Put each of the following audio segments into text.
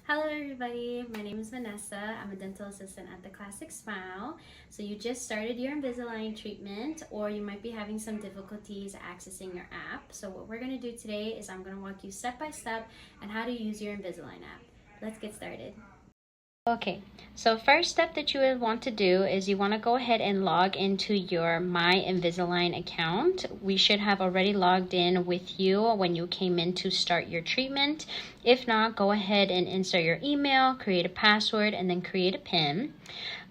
Hello everybody, my name is Vanessa. I'm a dental assistant at the Classic Smile. So you just started your Invisalign treatment, or you might be having some difficulties accessing your app. So what we're going to do today is I'm going to walk you step by step on how to use your Invisalign app. Let's get started. Okay, so first step that you would want to do is you want to go ahead and log into your My Invisalign account. We should have already logged in with you when you came in to start your treatment. If not, go ahead and insert your email, create a password, and then create a PIN.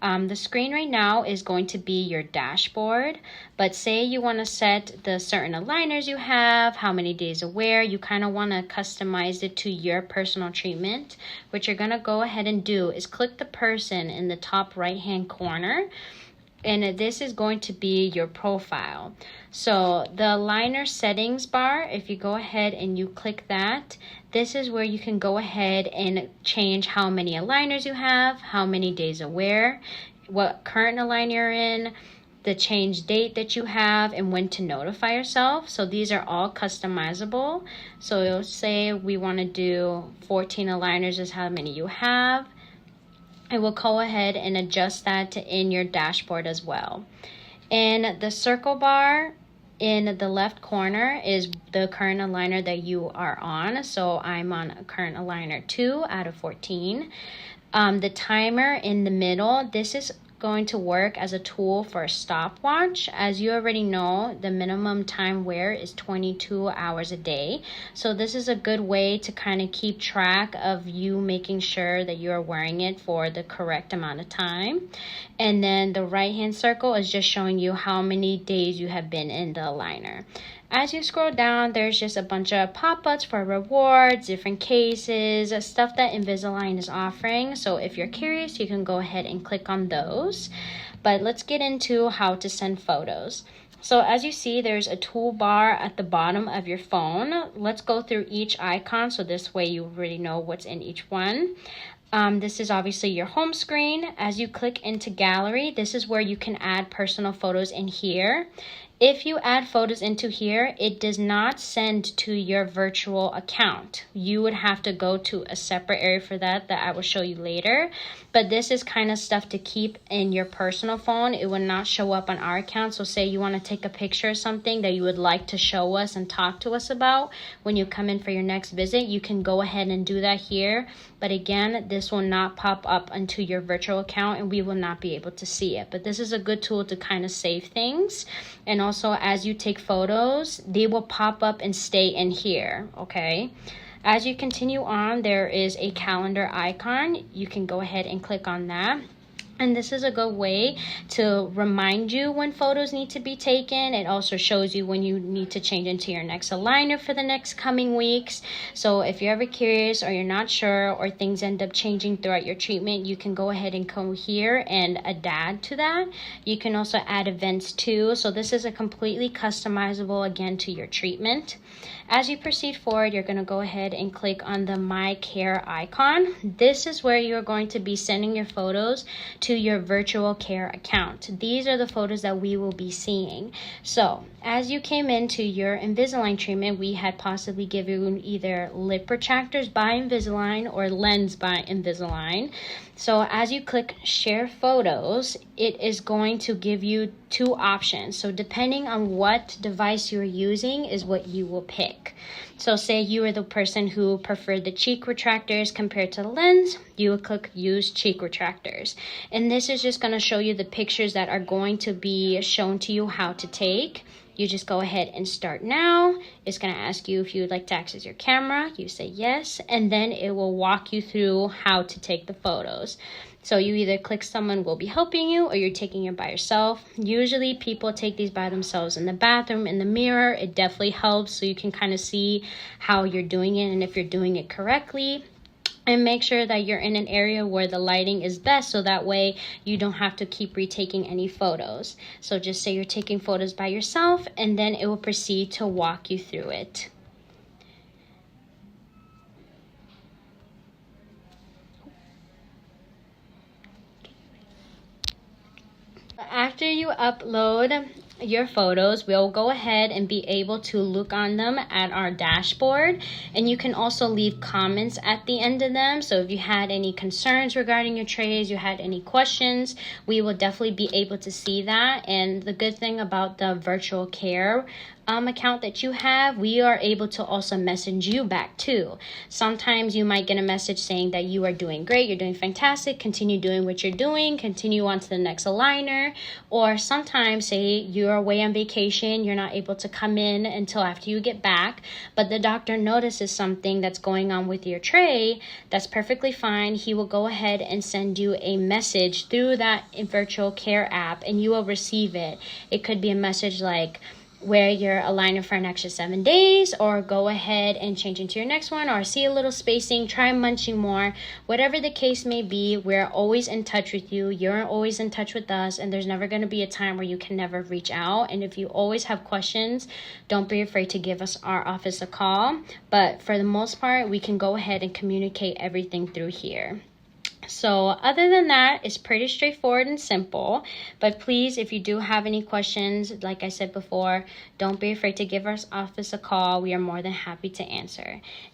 The screen right now is going to be your dashboard, but say you want to set the certain aligners you have, how many days of wear, you kind of want to customize it to your personal treatment. What you're going to go ahead and do is click the person in the top right hand corner, and this is going to be your profile. So the aligner settings bar, if you go ahead and you click that, this is where you can go ahead and change how many aligners you have, how many days of wear, what current aligner you're in, the change date that you have, and when to notify yourself. So these are all customizable. So you'll say we want to do 14 aligners is how many you have. I will go ahead and adjust that in your dashboard as well. And the circle bar in the left corner is the current aligner that you are on. So I'm on a current aligner 2 out of 14. The timer in the middle, this is going to work as a tool for a stopwatch. As you already know, the minimum time wear is 22 hours a day. So this is a good way to kind of keep track of you making sure that you're wearing it for the correct amount of time. And then the right hand circle is just showing you how many days you have been in the aligner. As you scroll down, there's just a bunch of pop-ups for rewards, different cases, stuff that Invisalign is offering. So if you're curious, you can go ahead and click on those. But let's get into how to send photos. So as you see, there's a toolbar at the bottom of your phone. Let's go through each icon so this way you already know what's in each one. This is obviously your home screen. As you click into gallery, this is where you can add personal photos in here. If you add photos into here, it does not send to your virtual account. You would have to go to a separate area for that I will show you later. But this is kind of stuff to keep in your personal phone. It will not show up on our account. So say you want to take a picture of something that you would like to show us and talk to us about when you come in for your next visit, you can go ahead and do that here. But again, this will not pop up onto your virtual account and we will not be able to see it. But this is a good tool to kind of save things. And also as you take photos, they will pop up and stay in here, okay? As you continue on, there is a calendar icon. You can go ahead and click on that. And this is a good way to remind you when photos need to be taken. It also shows you when you need to change into your next aligner for the next coming weeks. So if you're ever curious or you're not sure or things end up changing throughout your treatment, you can go ahead and come here and add to that. You can also add events too. So this is a completely customizable, again, to your treatment. As you proceed forward, you're going to go ahead and click on the My Care icon. This is where you're going to be sending your photos to your virtual care account. These are the photos that we will be seeing. So as you came into your Invisalign treatment, we had possibly given you either lip retractors by Invisalign or lens by Invisalign. So as you click share photos, it is going to give you two options. So depending on what device you're using is what you will pick. So say you are the person who preferred the cheek retractors compared to the lens, you will click use cheek retractors. And this is just going to show you the pictures that are going to be shown to you how to take. You just go ahead and start now. It's going to ask you if you would like to access your camera. You say yes, and then it will walk you through how to take the photos. So you either click someone will be helping you or you're taking it by yourself. Usually people take these by themselves in the bathroom, in the mirror. It definitely helps so you can kind of see how you're doing it and if you're doing it correctly. And make sure that you're in an area where the lighting is best so that way you don't have to keep retaking any photos. So just say you're taking photos by yourself and then it will proceed to walk you through it. After you upload your photos, we'll go ahead and be able to look on them at our dashboard, and you can also leave comments at the end of them. So if you had any concerns regarding your trays, you had any questions, we will definitely be able to see that. And the good thing about the virtual care account that you have, we are able to also message you back too. Sometimes you might get a message saying that you are doing great, you're doing fantastic, continue doing what you're doing, continue on to the next aligner. Or sometimes say you're away on vacation, you're not able to come in until after you get back, but the doctor notices something that's going on with your tray. That's perfectly fine. He will go ahead and send you a message through that virtual care app, and you will receive it. It could be a message like, wear your aligner for an extra 7 days, or go ahead and change into your next one, or see a little spacing, try munching more. Whatever the case may be, we're always in touch with you. You're always in touch with us, and there's never going to be a time where you can never reach out. And if you always have questions, don't be afraid to give us our office a call. But for the most part, we can go ahead and communicate everything through here. So other than that, it's pretty straightforward and simple. But please, if you do have any questions, like I said before, don't be afraid to give our office a call. We are more than happy to answer.